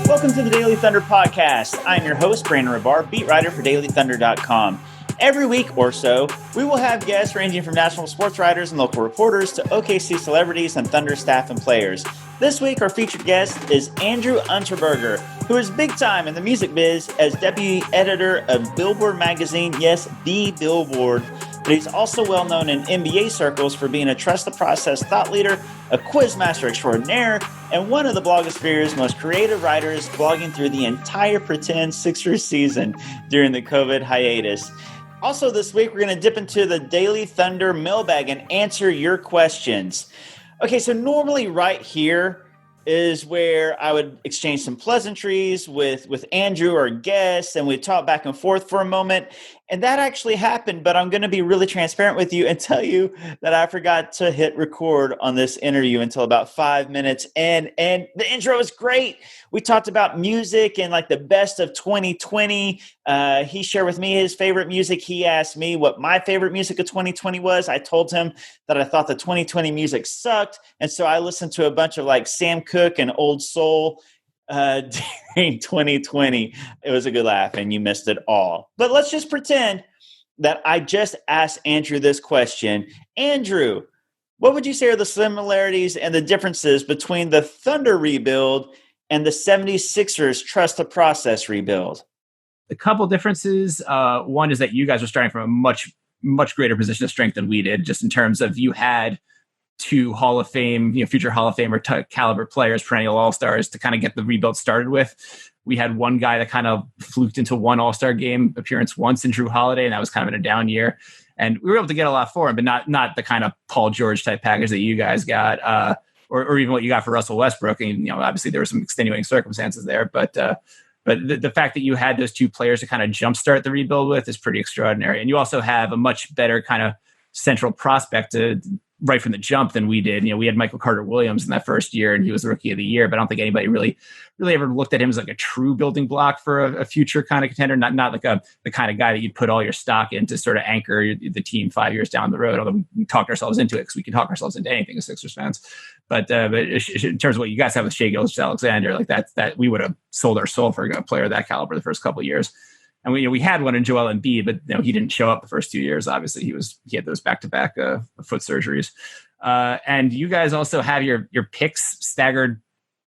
Welcome to the Daily Thunder podcast. I'm your host, Brandon Rabar, beat writer for dailythunder.com. Every week or so, we will have guests ranging from national sports writers and local reporters to OKC celebrities and Thunder staff and players. This week, our featured guest is Andrew Unterberger, who is big time in the music biz as deputy editor of Billboard magazine, yes, the Billboard. But he's also well known in NBA circles for being a Trust the Process thought leader, a quizmaster extraordinaire, and one of the blogosphere's most creative writers, blogging through the entire pretend Sixers season during the COVID hiatus. Also this week, we're going to dip into the Daily Thunder mailbag and answer your questions. Okay, so normally right here is where I would exchange some pleasantries with Andrew, our guest, and we'd talk back and forth for a moment. And that actually happened, but I'm going to be really transparent with you and tell you that I forgot to hit record on this interview until about 5 minutes. And the intro was great. We talked about music and like the best of 2020. He shared with me his favorite music. He asked me what my favorite music of 2020 was. I told him that I thought the 2020 music sucked. And so I listened to a bunch of like Sam Cooke and Old Soul during 2020. It was a good laugh and you missed it all. But let's just pretend that I just asked Andrew this question. Andrew, what would you say are the similarities and the differences between the Thunder rebuild and the 76ers Trust the Process rebuild? A couple differences. One is that you guys are starting from a much greater position of strength than we did, just in terms of you had two Hall of Fame, future Hall of Famer caliber players, perennial All-Stars to kind of get the rebuild started with. We had one guy that kind of fluked into one All-Star game appearance once in Drew Holiday, and that was kind of in a down year. And we were able to get a lot for him, but not the kind of Paul George type package that you guys got, or even what you got for Russell Westbrook. And obviously there were some extenuating circumstances there, but the fact that you had those two players to kind of jumpstart the rebuild with is pretty extraordinary. And you also have a much better kind of central prospect right from the jump than we did. We had Michael Carter-Williams in that first year, and he was the rookie of the year. But I don't think anybody really ever looked at him as like a true building block for a future kind of contender. Not like the kind of guy that you'd put all your stock in to sort of anchor the team 5 years down the road. Although we talked ourselves into it because we can talk ourselves into anything as Sixers fans. But in terms of what you guys have with Shai Gilgeous-Alexander, like that we would have sold our soul for a player of that caliber the first couple of years. And we had one in Joel Embiid, but he didn't show up the first 2 years. Obviously, he had those back-to-back foot surgeries. And you guys also have your picks staggered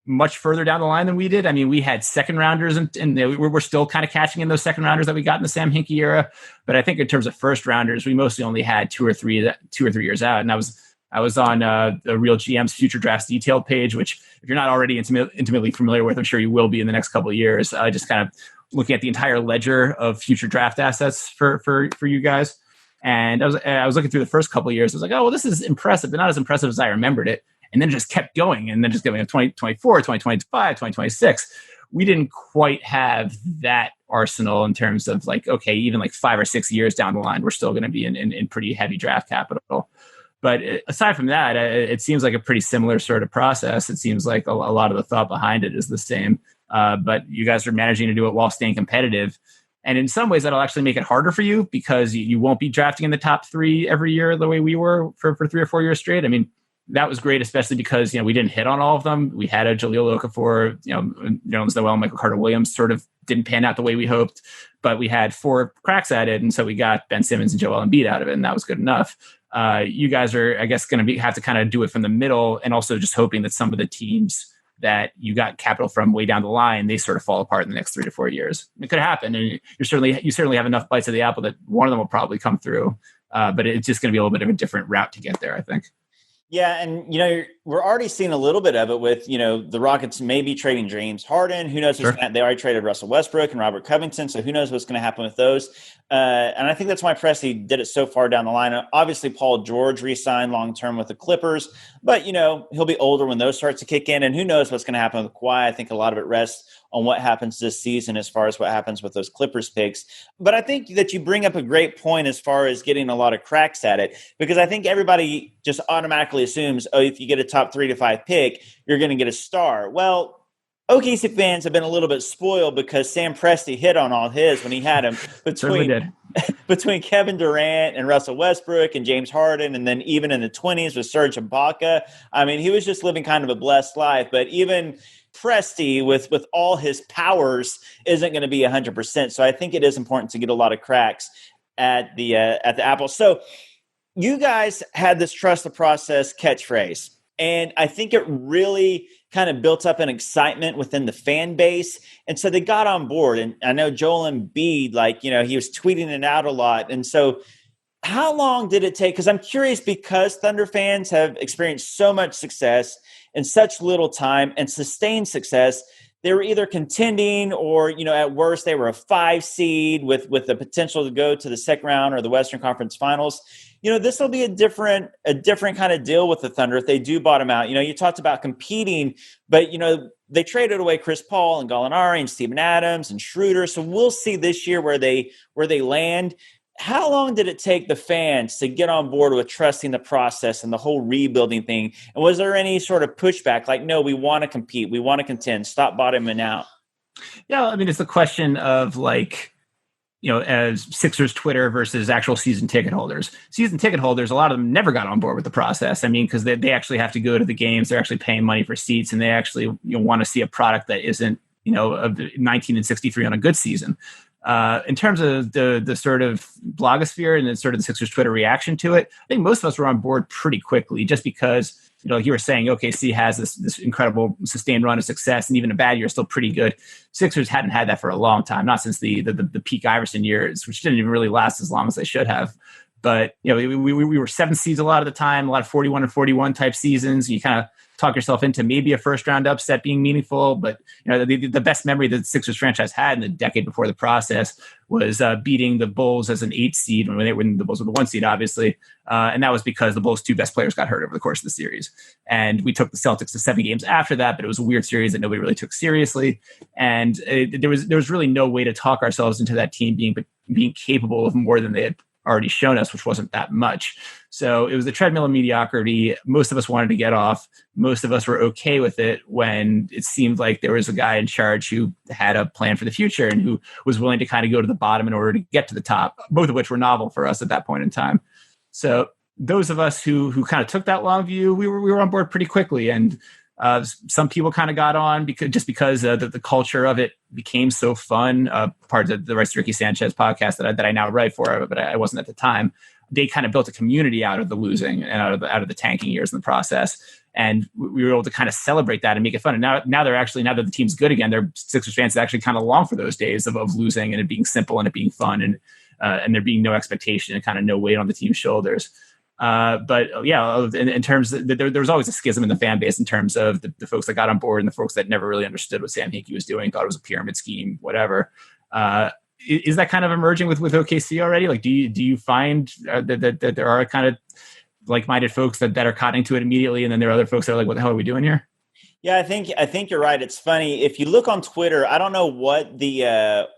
much further down the line than we did. I mean, we had second rounders, and we're still kind of catching in those second rounders that we got in the Sam Hinkie era. But I think in terms of first rounders, we mostly only had two or three years out. And I was on the Real GM's Future Drafts Detailed page, which if you're not already intimately familiar with, I'm sure you will be in the next couple of years. Just kind of looking at the entire ledger of future draft assets for you guys. And I was looking through the first couple of years. I was like, oh, well, this is impressive, but not as impressive as I remembered it. And then just kept going. And then just going 2024, 2025, 2026. We didn't quite have that arsenal in terms of like, okay, even like 5 or 6 years down the line, we're still going to be in pretty heavy draft capital. But aside from that, it seems like a pretty similar sort of process. It seems like a lot of the thought behind it is the same. But you guys are managing to do it while staying competitive. And in some ways, that'll actually make it harder for you because you won't be drafting in the top 3 every year the way we were for 3 or 4 years straight. I mean, that was great, especially because, we didn't hit on all of them. We had a Jahlil Okafor, Nerlens Noel, Michael Carter-Williams sort of didn't pan out the way we hoped, but we had 4 cracks at it. And so we got Ben Simmons and Joel Embiid out of it, and that was good enough. You guys are, I guess, going to have to kind of do it from the middle, and also just hoping that some of the teams that you got capital from way down the line, they sort of fall apart in the next 3 to 4 years. It could happen, and you certainly have enough bites of the apple that one of them will probably come through. But it's just going to be a little bit of a different route to get there, I think. Yeah, and we're already seeing a little bit of it with the Rockets maybe trading James Harden. Who knows? Sure. They already traded Russell Westbrook and Robert Covington, so who knows what's going to happen with those? And I think that's why Presti did it so far down the line. Obviously, Paul George re-signed long term with the Clippers, but he'll be older when those start to kick in, and who knows what's going to happen with Kawhi? I think a lot of it rests on what happens this season as far as what happens with those Clippers picks. But I think that you bring up a great point as far as getting a lot of cracks at it, because I think everybody just automatically assumes, if you get a top 3 to 5 pick, you're going to get a star. Well, OKC fans have been a little bit spoiled because Sam Presti hit on all his when he had him Certainly did. between Kevin Durant and Russell Westbrook and James Harden, and then even in the 20s with Serge Ibaka. I mean, he was just living kind of a blessed life. But even Presti, with all his powers, isn't going to be 100%. So I think it is important to get a lot of cracks at the Apple. So you guys had this trust the process catchphrase, and I think it really kind of built up an excitement within the fan base. And so they got on board. And I know Joel Embiid, he was tweeting it out a lot. And so how long did it take? Because I'm curious, because Thunder fans have experienced so much success in such little time and sustained success. They were either contending or, at worst, they were a 5 seed with the potential to go to the second round or the Western Conference Finals. This will be a different kind of deal with the Thunder if they do bottom out. You talked about competing, but, they traded away Chris Paul and Gallinari and Steven Adams and Schroeder. So we'll see this year where they land. How long did it take the fans to get on board with trusting the process and the whole rebuilding thing? And was there any sort of pushback? Like, no, we want to compete. We want to contend. Stop bottoming out. Yeah, I mean, it's a question of as Sixers Twitter versus actual season ticket holders. Season ticket holders, a lot of them never got on board with the process. I mean, because they actually have to go to the games. They're actually paying money for seats, and they actually want to see a product that isn't, of 19 and 63 on a good season. In terms of the sort of blogosphere and the sort of the Sixers Twitter reaction to it, I think most of us were on board pretty quickly, just because, like you were saying, OKC has this incredible sustained run of success, and even a bad year, still pretty good. Sixers hadn't had that for a long time, not since the peak Iverson years, which didn't even really last as long as they should have. But, we were 7 seeds a lot of the time, a lot of 41 and 41 type seasons. You kind of talk yourself into maybe a first round upset being meaningful. But, the best memory that the Sixers franchise had in the decade before the process was beating the Bulls as an 8 seed when the Bulls were the 1 seed, obviously. And that was because the Bulls' 2 best players got hurt over the course of the series. And we took the Celtics to 7 games after that, but it was a weird series that nobody really took seriously. And there was really no way to talk ourselves into that team being capable of more than they had already shown us, which wasn't that much. So it was the treadmill of mediocrity. Most of us wanted to get off. Most of us were okay with it when it seemed like there was a guy in charge who had a plan for the future and who was willing to kind of go to the bottom in order to get to the top, both of which were novel for us at that point in time. So those of us who kind of took that long view, we were on board pretty quickly. And some people kind of got on because the culture of it became so fun. Part of the Rice to Ricky Sanchez podcast that I now write for, but I wasn't at the time. They kind of built a community out of the losing and out of the tanking years in the process, and we were able to kind of celebrate that and make it fun. And now that the team's good again, they're Sixers fans that actually kind of long for those days of losing and it being simple and it being fun and there being no expectation and kind of no weight on the team's shoulders. But yeah, in terms of, there was always a schism in the fan base in terms of the folks that got on board and the folks that never really understood what Sam Hinkie was doing, thought it was a pyramid scheme, whatever. Is that kind of emerging with OKC already? Like, do you find that there are kind of like-minded folks that are cottoning to it immediately, and then there are other folks that are like, what the hell are we doing here? Yeah, I think you're right. It's funny. If you look on Twitter, I don't know what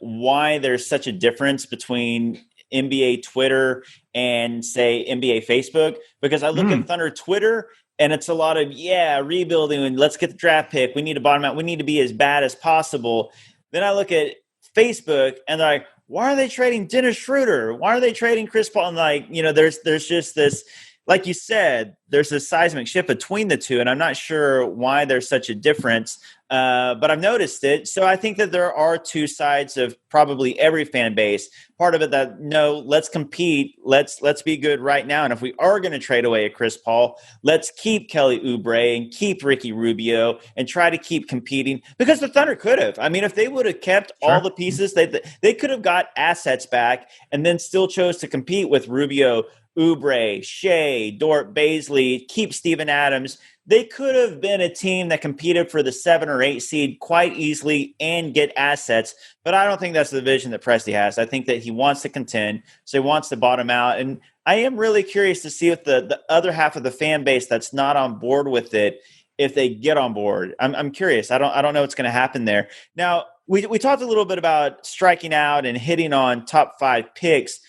why there's such a difference between NBA Twitter and say NBA Facebook, because I look at Thunder Twitter and it's a lot of, rebuilding and let's get the draft pick. We need to bottom out. We need to be as bad as possible. Then I look at Facebook and they're like, why are they trading Dennis Schroeder? Why are they trading Chris Paul? And there's just this, like you said, there's a seismic shift between the two, and I'm not sure why there's such a difference, but I've noticed it. So I think that there are two sides of probably every fan base. Part of it that, no, let's compete, let's be good right now, and if we are going to trade away a Chris Paul, let's keep Kelly Oubre and keep Ricky Rubio and try to keep competing, because the Thunder could have. I mean, if they would have kept all the pieces, they could have got assets back and then still chose to compete with Rubio, Oubre, Shea, Dort, Baisley, keep Steven Adams. They could have been a team that competed for the 7 or 8 seed quite easily and get assets. But I don't think that's the vision that Presti has. I think that he wants to contend, so he wants to bottom out. And I am really curious to see if the other half of the fan base that's not on board with it, if they get on board. I'm curious. I don't know what's going to happen there. Now, we talked a little bit about striking out and hitting on top 5 picks.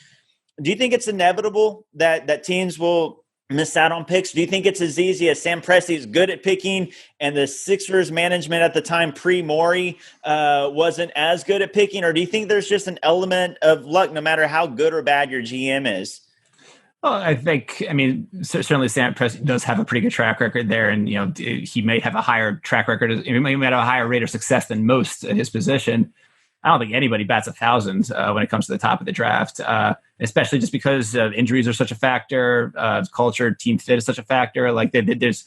Do you think it's inevitable that teams will miss out on picks? Do you think it's as easy as Sam Presti's good at picking and the Sixers management at the time pre-Morey wasn't as good at picking? Or do you think there's just an element of luck no matter how good or bad your GM is? Well, I mean, certainly Sam Presti does have a pretty good track record there. And, he may have a higher track record. He may have a higher rate of success than most at his position. I don't think anybody bats 1,000 when it comes to the top of the draft, especially just because injuries are such a factor, culture, team fit is such a factor. Like there's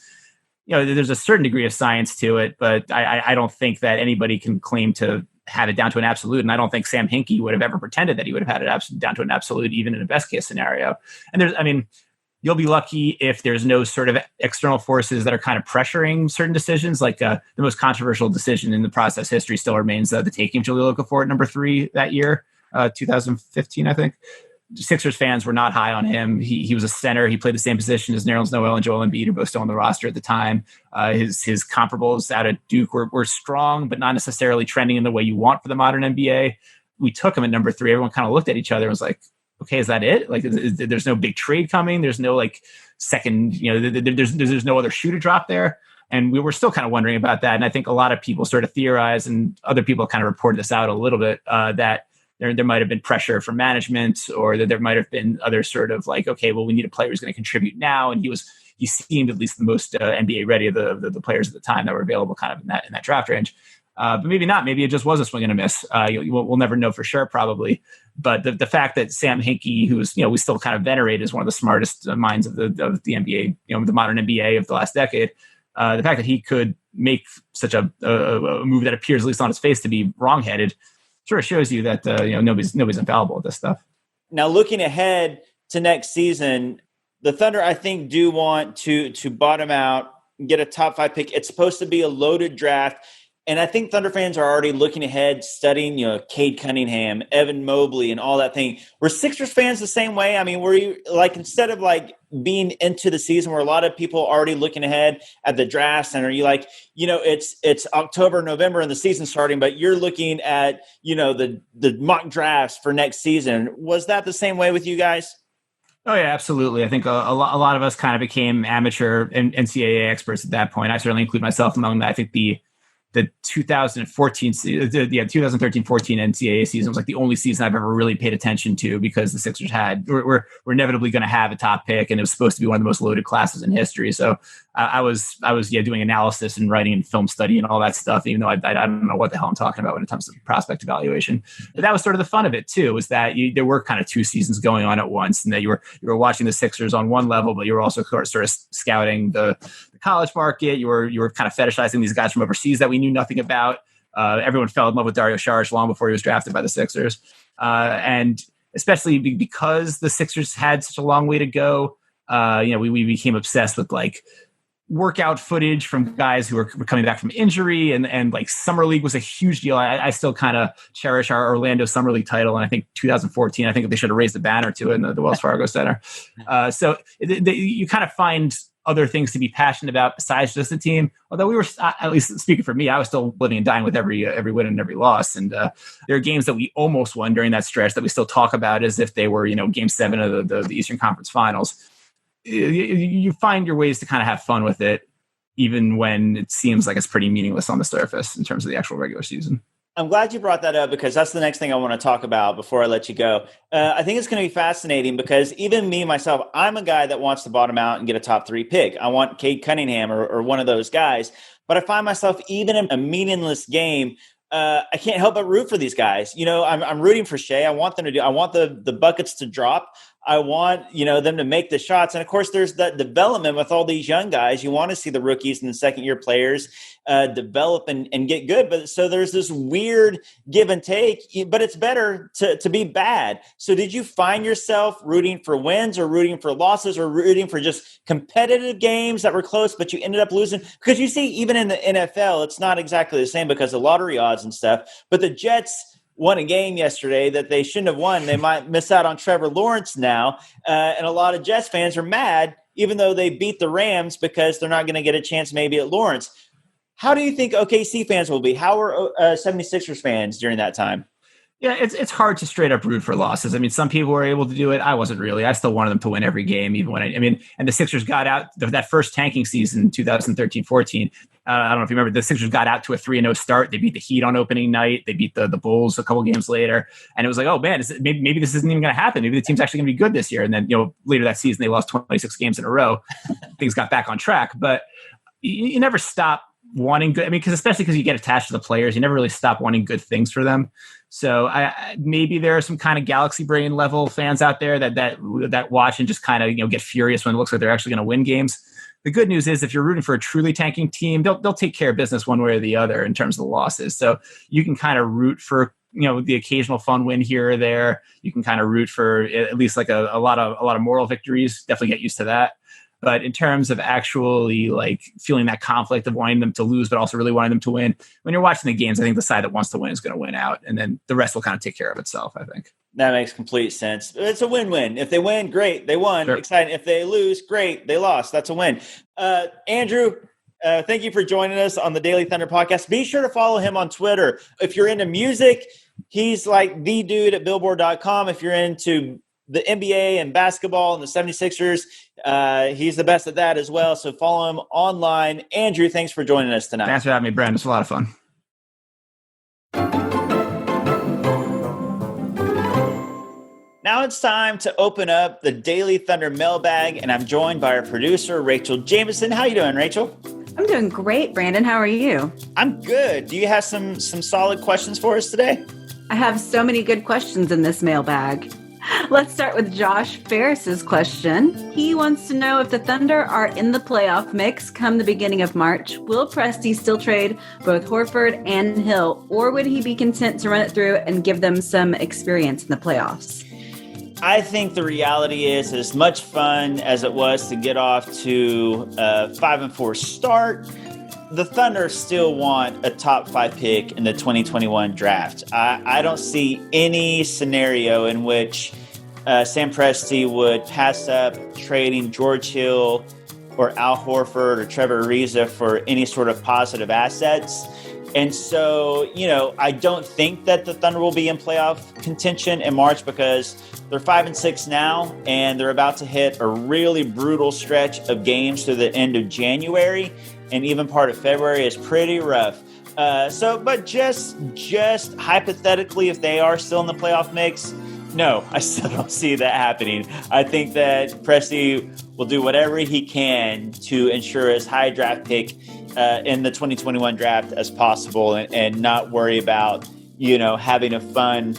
a certain degree of science to it, but I don't think that anybody can claim to have it down to an absolute. And I don't think Sam Hinkie would have ever pretended that he would have had it down to an absolute, even in a best case scenario. And you'll be lucky if there's no sort of external forces that are kind of pressuring certain decisions. Like the most controversial decision in the process history still remains the taking of Jahlil Okafor at number 3 that year, 2015, I think. Sixers fans were not high on him. He was a center. He played the same position as Nerlens Noel and Joel Embiid, who both still on the roster at the time. His comparables out of Duke were strong, but not necessarily trending in the way you want for the modern NBA. We took him at number 3. Everyone kind of looked at each other and was like, okay, is that it? Like, there's no big trade coming. There's no second, there's no other shoe to drop there. And we were still kind of wondering about that. And I think a lot of people sort of theorized, and other people kind of reported this out a little bit, that there might have been pressure from management, or that there might have been other sort of okay, well, we need a player who's going to contribute now. And he seemed at least the most NBA ready of the players at the time that were available kind of in that draft range. But maybe not. Maybe it just was a swing and a miss. We'll never know for sure, probably. But the fact that Sam Hinkie, who was, we still kind of venerate as one of the smartest minds of the NBA, the modern NBA of the last decade, the fact that he could make such a move that appears, at least on its face, to be wrongheaded, sort of shows you that nobody's infallible at this stuff. Now, looking ahead to next season, the Thunder, I think, do want to bottom out, get a top 5 pick. It's supposed to be a loaded draft. And I think Thunder fans are already looking ahead, studying, Cade Cunningham, Evan Mobley, and all that thing. Were Sixers fans the same way? I mean, were you instead of being into the season, where a lot of people already looking ahead at the drafts, and are you it's October, November, and the season starting, but you're looking at the mock drafts for next season? Was that the same way with you guys? Oh, yeah, absolutely. I think a lot of us kind of became amateur NCAA experts at that point. I certainly include myself among that. I think the 2013-14 NCAA season was the only season I've ever really paid attention to, because the Sixers were inevitably going to have a top pick, and it was supposed to be one of the most loaded classes in history. So I was doing analysis and writing and film study and all that stuff, even though I don't know what the hell I'm talking about when it comes to prospect evaluation. But that was sort of the fun of it too, was that there were kind of 2 seasons going on at once, and that you were watching the Sixers on one level, but you were also sort of scouting the college market. You were kind of fetishizing these guys from overseas that we knew nothing about. Everyone fell in love with Dario Saric long before he was drafted by the Sixers. And especially because the Sixers had such a long way to go, we became obsessed with workout footage from guys who were coming back from injury, and Summer League was a huge deal. I still kind of cherish our Orlando Summer League title, and I think 2014, I think they should have raised the banner to it in the Wells Fargo Center. So you kind of find other things to be passionate about besides just the team. Although we were, at least speaking for me, I was still living and dying with every win and every loss. And there are games that we almost won during that stretch that we still talk about as if they were, Game 7 of the Eastern Conference Finals. You find your ways to kind of have fun with it, even when it seems like it's pretty meaningless on the surface in terms of the actual regular season. I'm glad you brought that up, because that's the next thing I want to talk about before I let you go. I think it's going to be fascinating, because even me, myself, I'm a guy that wants to bottom out and get a top 3 pick. I want Cade Cunningham or one of those guys. But I find myself, even in a meaningless game, I can't help but root for these guys. I'm rooting for Shea. I want the buckets to drop. I want, them to make the shots. And of course, there's that development with all these young guys. You want to see the rookies and the second-year players develop and get good. But so there's this weird give and take, but it's better to be bad. So did you find yourself rooting for wins, or rooting for losses, or rooting for just competitive games that were close, but you ended up losing? Because you see, even in the NFL, it's not exactly the same because of lottery odds and stuff. But the Jets won a game yesterday that they shouldn't have won. They might miss out on Trevor Lawrence now. And a lot of Jets fans are mad, even though they beat the Rams, because they're not going to get a chance maybe at Lawrence. How do you think OKC fans will be? How are 76ers fans during that time? Yeah, it's hard to straight up root for losses. I mean, some people were able to do it. I wasn't really. I still wanted them to win every game, even when and the Sixers got out that first tanking season, 2013-14. I don't know if you remember, the Sixers got out to a 3-0 start. They beat the Heat on opening night. They beat the Bulls a couple games later. And it was like, oh man, maybe this isn't even going to happen. Maybe the team's actually going to be good this year. And then, later that season, they lost 26 games in a row. Things got back on track. But you never stop wanting good. I mean, especially because you get attached to the players, you never really stop wanting good things for them. So maybe there are some kind of galaxy brain level fans out there that watch and just kind of get furious when it looks like they're actually going to win games. The good news is if you're rooting for a truly tanking team, they'll take care of business one way or the other in terms of the losses. So you can kind of root for the occasional fun win here or there. You can kind of root for at least like a lot of moral victories. Definitely get used to that. But in terms of actually like feeling that conflict of wanting them to lose, but also really wanting them to win, when you're watching the games, I think the side that wants to win is going to win out. And then the rest will kind of take care of itself, I think. That makes complete sense. It's a win-win. If they win, great. They won. Sure. Exciting. If they lose, great. They lost. That's a win. Andrew, thank you for joining us on the Daily Thunder podcast. Be sure to follow him on Twitter. If you're into music, he's like the dude at billboard.com. If you're into the NBA and basketball and the 76ers, he's the best at that as well. So follow him online. Andrew, thanks for joining us tonight. Thanks for having me, Brandon. It's a lot of fun. Now it's time to open up the Daily Thunder mailbag, and I'm joined by our producer, Rachel Jameson. How you doing, Rachel? I'm doing great, Brandon. How are you? I'm good. Do you have some solid questions for us today? I have so many good questions in this mailbag. Let's start with Josh Ferris's question. He wants to know if the Thunder are in the playoff mix come the beginning of March, will Presti still trade both Horford and Hill, or would he be content to run it through and give them some experience in the playoffs? I think the reality is, as much fun as it was to get off to a 5-4 start, the Thunder still want a top 5 pick in the 2021 draft. I don't see any scenario in which Sam Presti would pass up trading George Hill or Al Horford or Trevor Ariza for any sort of positive assets. And so, I don't think that the Thunder will be in playoff contention in March because they're 5-6 now, and they're about to hit a really brutal stretch of games through the end of January, and even part of February is pretty rough. But just hypothetically, if they are still in the playoff mix, no, I still don't see that happening. I think that Presti will do whatever he can to ensure as high draft pick in the 2021 draft as possible, and not worry about having a fun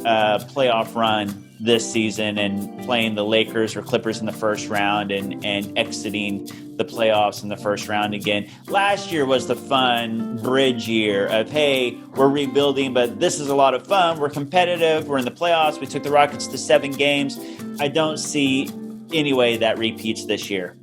playoff run this season and playing the Lakers or Clippers in the first round and exiting the playoffs in the first round again. Last year was the fun bridge year of, hey, we're rebuilding, but this is a lot of fun. We're competitive. We're in the playoffs. We took the Rockets to 7 games. I don't see any way that repeats this year.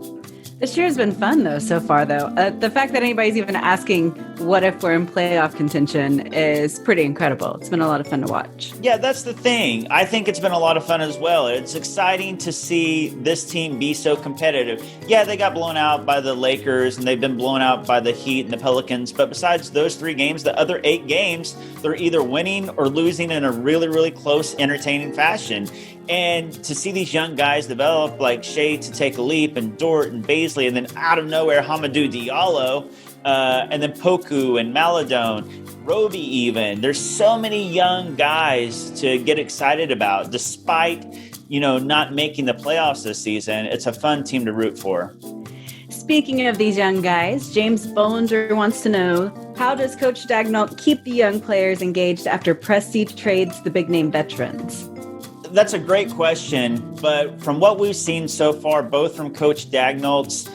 This year has been fun, though, so far, though. The fact that anybody's even asking what if we're in playoff contention is pretty incredible. It's been a lot of fun to watch. Yeah, that's the thing. I think it's been a lot of fun as well. It's exciting to see this team be so competitive. Yeah, they got blown out by the Lakers, and they've been blown out by the Heat and the Pelicans. But besides those 3 games, the other 8 games, they're either winning or losing in a really, really close, entertaining fashion. And to see these young guys develop, like Shea to take a leap, and Dort and Baisley, and then out of nowhere, Hamidou Diallo, and then Poku and Maladone, Roby even. There's so many young guys to get excited about, despite, not making the playoffs this season. It's a fun team to root for. Speaking of these young guys, James Bollinger wants to know, how does Coach Dagnault keep the young players engaged after Presti trades the big-name veterans? That's a great question, but from what we've seen so far, both from Coach Dagnault's,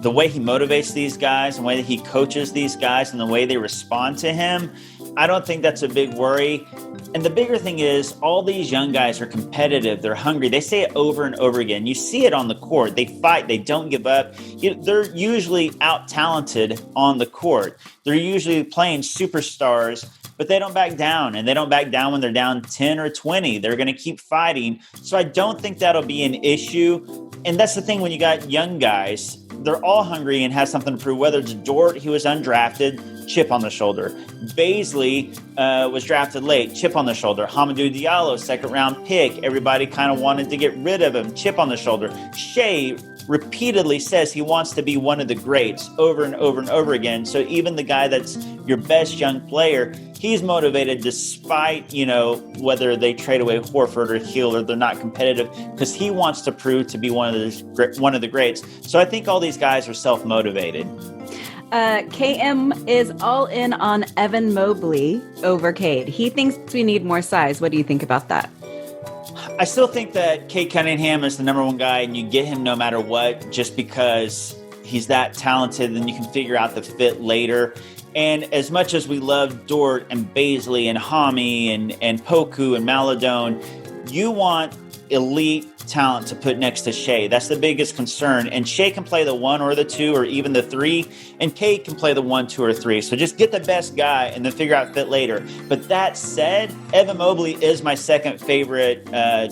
the way he motivates these guys, the way that he coaches these guys, and the way they respond to him, I don't think that's a big worry. And the bigger thing is, all these young guys are competitive. They're hungry. They say it over and over again. You see it on the court. They fight. They don't give up. They're usually out-talented on the court. They're usually playing superstars, but they don't back down, and they don't back down when they're down 10 or 20. They're going to keep fighting. So I don't think that'll be an issue. And that's the thing when you got young guys, they're all hungry and have something to prove, whether it's Dort, he was undrafted, chip on the shoulder. Baisley was drafted late, chip on the shoulder. Hamidou Diallo, second round pick. Everybody kind of wanted to get rid of him, chip on the shoulder. Shea repeatedly says he wants to be one of the greats over and over and over again. So even the guy that's your best young player, he's motivated despite, whether they trade away Horford or Hill or they're not competitive, because he wants to prove to be one of the greats. So I think all these guys are self-motivated. KM is all in on Evan Mobley over Cade. He thinks we need more size. What do you think about that? I still think that Cade Cunningham is the number one guy, and you get him no matter what, just because he's that talented, and you can figure out the fit later. And as much as we love Dort and Baisley and Hami and Poku and Maladone, you want elite talent to put next to Shea. That's the biggest concern. And Shea can play the 1 or the 2 or even the 3, and Cade can play the 1, 2, or 3. So just get the best guy and then figure out fit later. But that said, Evan Mobley is my second favorite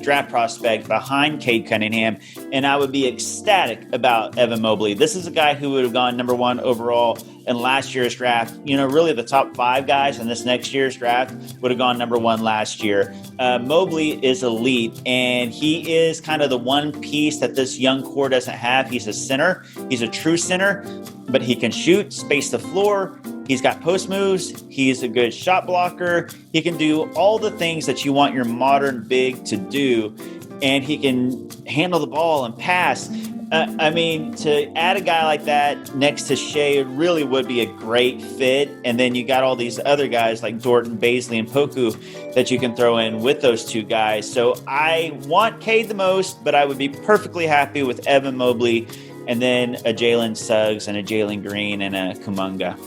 draft prospect behind Cade Cunningham, and I would be ecstatic about Evan Mobley. This is a guy who would have gone number 1 overall in last year's draft. Really the top 5 guys in this next year's draft would have gone number 1 last year. Mobley is elite, and he is kind of the one piece that this young core doesn't have. He's a center. He's a true center, but he can shoot, space the floor. He's got post moves. He's a good shot blocker. He can do all the things that you want your modern big to do, and he can handle the ball and pass. To add a guy like that next to Shea really would be a great fit. And then you got all these other guys like Dorton, Baisley, and Poku that you can throw in with those two guys. So I want Cade the most, but I would be perfectly happy with Evan Mobley and then a Jalen Suggs and a Jalen Green and a Kuminga.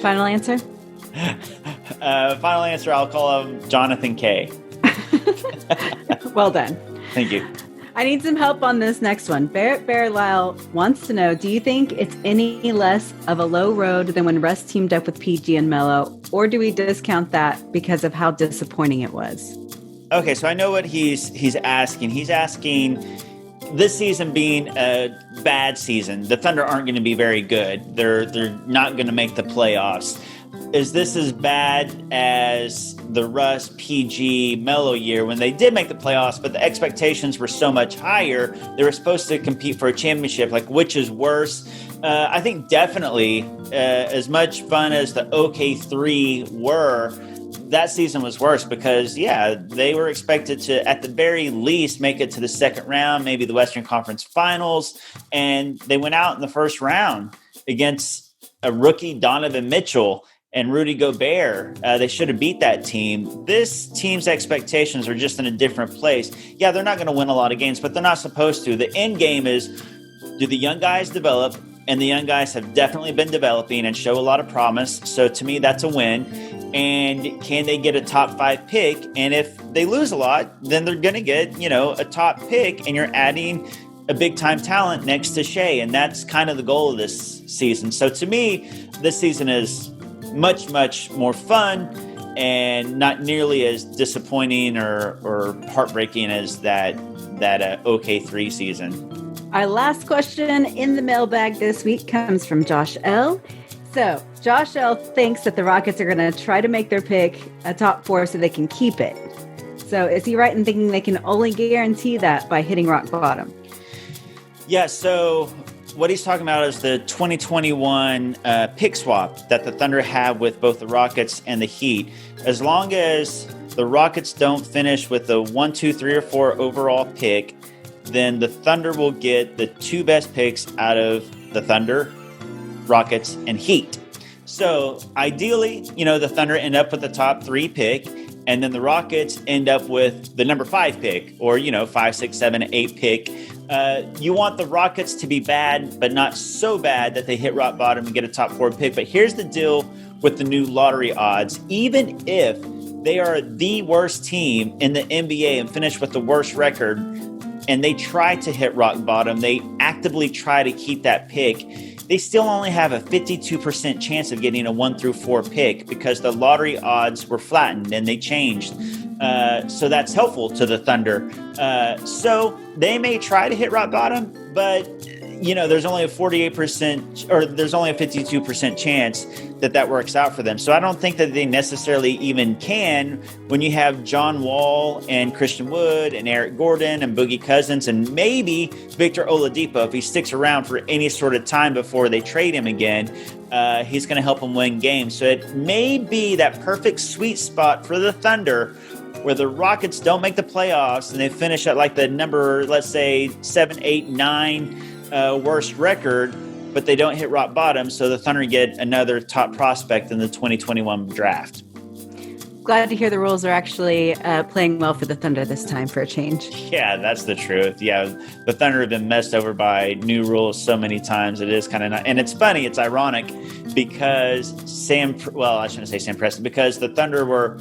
Final answer? Final answer, I'll call him Jonathan K. Well done. Thank you. I need some help on this next one. Barrett Bearlyle wants to know, do you think it's any less of a low road than when Russ teamed up with PG and Melo, or do we discount that because of how disappointing it was? Okay, so I know what he's asking. He's asking, this season being a bad season, the Thunder aren't going to be very good. They're not going to make the playoffs. Is this as bad as the Russ, PG, Melo year when they did make the playoffs, but the expectations were so much higher? They were supposed to compete for a championship. Like, which is worse? I think definitely as much fun as the OK3 were, that season was worse because, they were expected to, at the very least, make it to the second round, maybe the Western Conference Finals, and they went out in the first round against a rookie Donovan Mitchell and Rudy Gobert. They should have beat that team. This team's expectations are just in a different place. Yeah, they're not going to win a lot of games, but they're not supposed to. The end game is, do the young guys develop? And the young guys have definitely been developing and show a lot of promise. So to me, that's a win. And can they get a top 5 pick? And if they lose a lot, then they're going to get, a top pick, and you're adding a big time talent next to Shea. And that's kind of the goal of this season. So to me, this season is much, much more fun and not nearly as disappointing or heartbreaking as that OK3 season. Our last question in the mailbag this week comes from Josh L. So Josh L thinks that the Rockets are going to try to make their pick a top 4 so they can keep it. So is he right in thinking they can only guarantee that by hitting rock bottom? Yeah, so what he's talking about is the 2021 pick swap that the Thunder have with both the Rockets and the Heat. As long as the Rockets don't finish with the 1, 2, 3, or 4 overall pick, then the Thunder will get the 2 best picks out of the Thunder, Rockets, and Heat. So ideally, the Thunder end up with the top 3 pick, and then the Rockets end up with the number 5 pick, or 5, 6, 7, 8 pick. You want the Rockets to be bad, but not so bad that they hit rock bottom and get a top 4 pick. But here's the deal with the new lottery odds. Even if they are the worst team in the NBA and finish with the worst record, and they try to hit rock bottom, they actively try to keep that pick, they still only have a 52% chance of getting a 1 through 4 pick because the lottery odds were flattened and they changed. So that's helpful to the Thunder. So they may try to hit rock bottom, but there's only a 48% or there's only a 52% chance that works out for them. So I don't think that they necessarily even can when you have John Wall and Christian Wood and Eric Gordon and Boogie Cousins and maybe Victor Oladipo. If he sticks around for any sort of time before they trade him again, he's going to help them win games. So it may be that perfect sweet spot for the Thunder where the Rockets don't make the playoffs and they finish at like the number, let's say 7, 8, 9 worst record, but they don't hit rock bottom. So the Thunder get another top prospect in the 2021 draft. Glad to hear the rules are actually playing well for the Thunder this time for a change. Yeah, that's the truth. Yeah, the Thunder have been messed over by new rules so many times. It is kind of not, and it's funny, it's ironic because I shouldn't say Sam Preston, because the Thunder were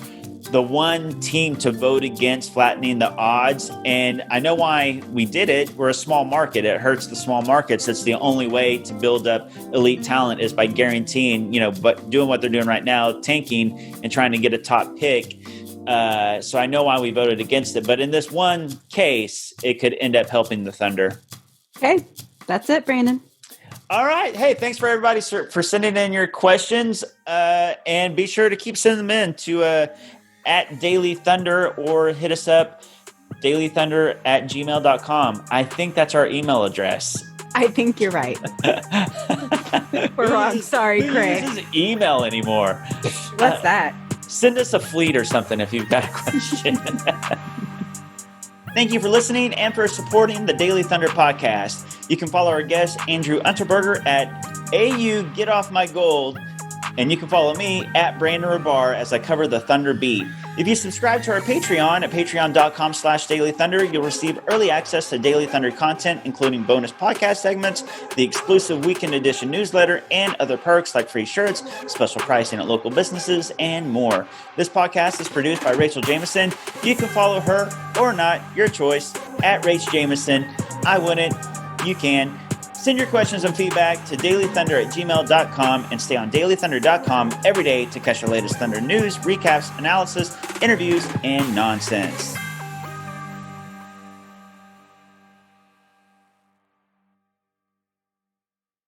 the one team to vote against flattening the odds. And I know why we did it. We're a small market. It hurts the small markets. It's the only way to build up elite talent is by guaranteeing, but doing what they're doing right now, tanking and trying to get a top pick. So I know why we voted against it. But in this one case, it could end up helping the Thunder. Okay, that's it, Brandon. All right. Hey, thanks for everybody for sending in your questions. And be sure to keep sending them in to at Daily Thunder or hit us up dailythunder@gmail.com. I think that's our email address. I think you're right. We're wrong. Sorry, Craig. Who uses email anymore? What's that? Send us a fleet or something if you've got a question. Thank you for listening and for supporting the Daily Thunder podcast. You can follow our guest, Andrew Unterberger, at AU Get Off My Gold. And you can follow me at Brandon Rabar as I cover the Thunder beat. If you subscribe to our Patreon at patreon.com/Daily Thunder, you'll receive early access to Daily Thunder content, including bonus podcast segments, the exclusive weekend edition newsletter, and other perks like free shirts, special pricing at local businesses, and more. This podcast is produced by Rachel Jameson. You can follow her or not, your choice, at Rach Jameson. I wouldn't. You can. Send your questions and feedback to dailythunder@gmail.com and stay on dailythunder.com every day to catch the latest Thunder news, recaps, analysis, interviews, and nonsense.